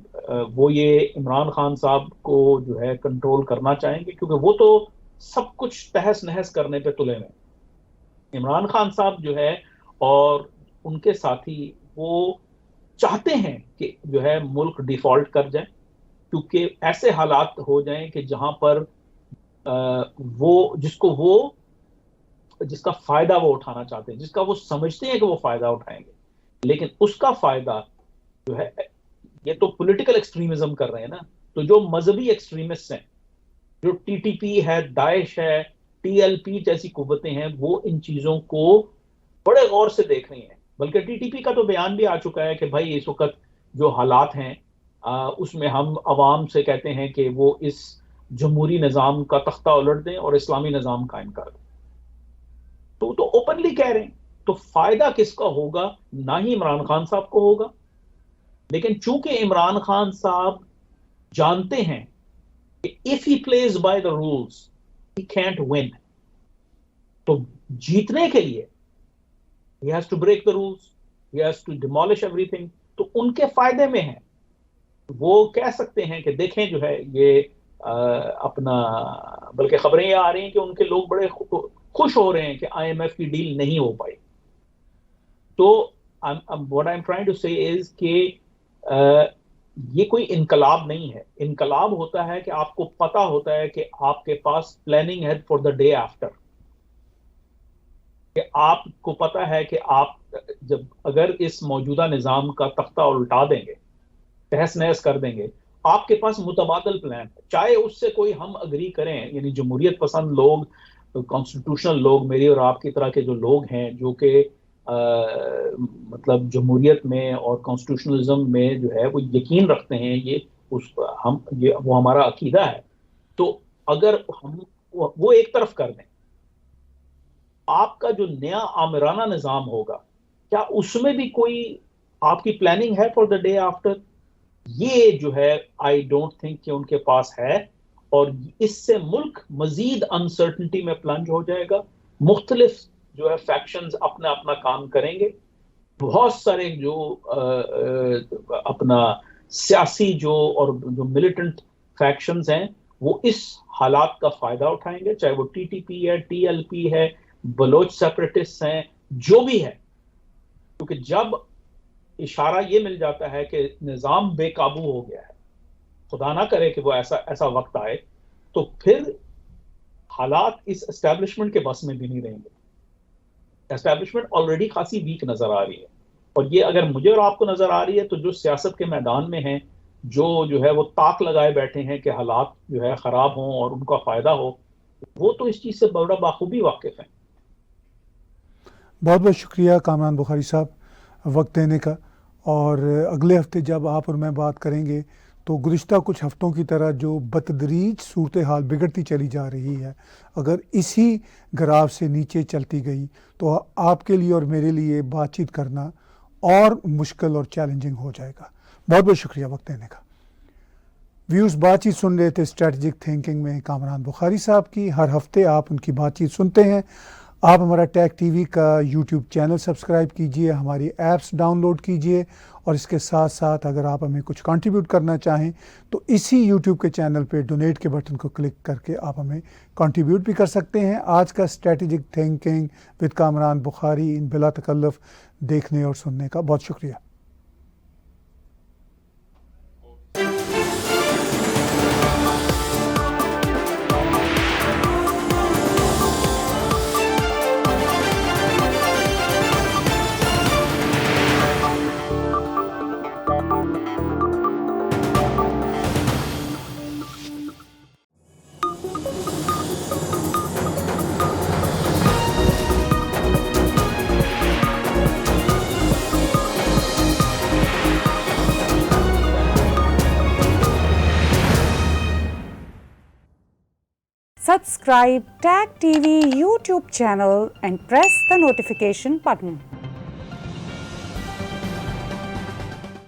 وہ یہ عمران خان صاحب کو جو ہے کنٹرول کرنا چاہیں گے، کیونکہ وہ تو سب کچھ تہس نہس کرنے پہ تلے ہوئے۔ عمران خان صاحب جو ہے اور ان کے ساتھی وہ چاہتے ہیں کہ جو ہے ملک ڈیفالٹ کر جائے، کیونکہ ایسے حالات ہو جائیں کہ جہاں پر جس کا فائدہ وہ اٹھانا چاہتے ہیں، جس کا وہ سمجھتے ہیں کہ وہ فائدہ اٹھائیں گے، لیکن اس کا فائدہ جو ہے، یہ تو پولیٹیکل ایکسٹریمزم کر رہے ہیں نا، تو جو مذہبی ایکسٹریمسٹ ہیں، جو ٹی ٹی پی ہے، داعش ہے، ٹی ایل پی جیسی قوتیں ہیں، وہ ان چیزوں کو بڑے غور سے دیکھ رہی ہیں. بلکہ ٹی ٹی پی کا تو بیان بھی آ چکا ہے کہ بھائی اس وقت جو حالات ہیں اس میں ہم عوام سے کہتے ہیں کہ وہ اس جمہوری نظام کا تختہ الٹ دیں اور اسلامی نظام قائم کر دیں. تو اوپنلی کہہ رہے ہیں. تو فائدہ کس کا ہوگا؟ نہ ہی عمران خان صاحب کو ہوگا، لیکن چونکہ عمران خان صاحب جانتے ہیں کہ if he plays by the rules he can't win، تو جیتنے کے لیے he has to break the rules، he has to demolish everything. تو ان کے فائدے میں ہے. وہ کہہ سکتے ہیں کہ دیکھیں جو ہے یہ اپنا، بلکہ خبریں یہ آ رہی ہیں کہ ان کے لوگ بڑے خوش ہو رہے ہیں کہ آئی ایم ایف کی ڈیل نہیں ہو پائی. تو what I'm trying to say is کہ یہ کوئی انقلاب نہیں ہے. انقلاب ہوتا ہے کہ آپ کو پتا ہوتا ہے کہ آپ کے پاس پلاننگ ہے فار دا ڈے آفٹر، کہ آپ کو پتا ہے کہ آپ جب اگر اس موجودہ نظام کا تختہ الٹا دیں گے، تہس نہس کر دیں گے، آپ کے پاس متبادل پلان ہے. چاہے اس سے کوئی ہم اگری کریں، یعنی جمہوریت پسند لوگ، کانسٹیٹیوشنل لوگ، میری اور آپ کی طرح کے جو لوگ ہیں جو کہ مطلب جمہوریت میں اور کانسٹیٹیوشنلزم میں جو ہے وہ یقین رکھتے ہیں، وہ ہمارا عقیدہ ہے. تو اگر ہم وہ ایک طرف کر دیں، آپ کا جو نیا آمرانہ نظام ہوگا، کیا اس میں بھی کوئی آپ کی پلاننگ ہے فار دا ڈے آفٹر؟ یہ جو ہے آئی ڈونٹ تھنک کہ ان کے پاس ہے، اور اس سے ملک مزید انسرٹنٹی میں پلنج ہو جائے گا. مختلف جو ہے فیکشنز اپنا اپنا کام کریں گے. بہت سارے جو اپنا سیاسی اور جو ملیٹنٹ فیکشنز ہیں وہ اس حالات کا فائدہ اٹھائیں گے، چاہے وہ ٹی ٹی پی ہے، ٹی ایل پی ہے، بلوچ سیپریٹسٹ ہیں، جو بھی ہے. کیونکہ جب اشارہ یہ مل جاتا ہے کہ نظام بے قابو ہو گیا ہے، خدا نہ کرے کہ وہ ایسا وقت آئے، تو پھر حالات اس اسٹیبلشمنٹ کے بس میں بھی نہیں رہیں گے. اسٹیبلشمنٹ آلریڈی خاصی ویک نظر آ رہی ہے، اور یہ اگر مجھے اور آپ کو نظر آ رہی ہے تو جو سیاست کے میدان میں ہیں، جو ہے وہ طاق لگائے بیٹھے ہیں کہ حالات جو ہے خراب ہوں اور ان کا فائدہ ہو، وہ تو اس چیز سے بڑا بخوبی واقف ہیں. بہت بہت شکریہ کامران بخاری صاحب وقت دینے کا. اور اگلے ہفتے جب آپ اور میں بات کریں گے تو گزشتہ کچھ ہفتوں کی طرح جو بتدریج صورتحال بگڑتی چلی جا رہی ہے، اگر اسی گراف سے نیچے چلتی گئی تو آپ کے لیے اور میرے لیے بات چیت کرنا اور مشکل اور چیلنجنگ ہو جائے گا. بہت بہت شکریہ وقت دینے کا. ویوز بات چیت سن رہے تھے اسٹریٹجک تھنکنگ میں کامران بخاری صاحب کی. ہر ہفتے آپ ان کی بات چیت سنتے ہیں. آپ ہمارا ٹیک ٹی وی کا یوٹیوب چینل سبسکرائب کیجئے، ہماری ایپس ڈاؤن لوڈ کیجئے، اور اس کے ساتھ ساتھ اگر آپ ہمیں کچھ کنٹریبیوٹ کرنا چاہیں تو اسی یوٹیوب کے چینل پہ ڈونیٹ کے بٹن کو کلک کر کے آپ ہمیں کنٹریبیوٹ بھی کر سکتے ہیں. آج کا اسٹریٹجک تھنکنگ ود کامران بخاری ان بلا تکلف دیکھنے اور سننے کا بہت شکریہ. Subscribe Tag TV YouTube channel and press the notification button.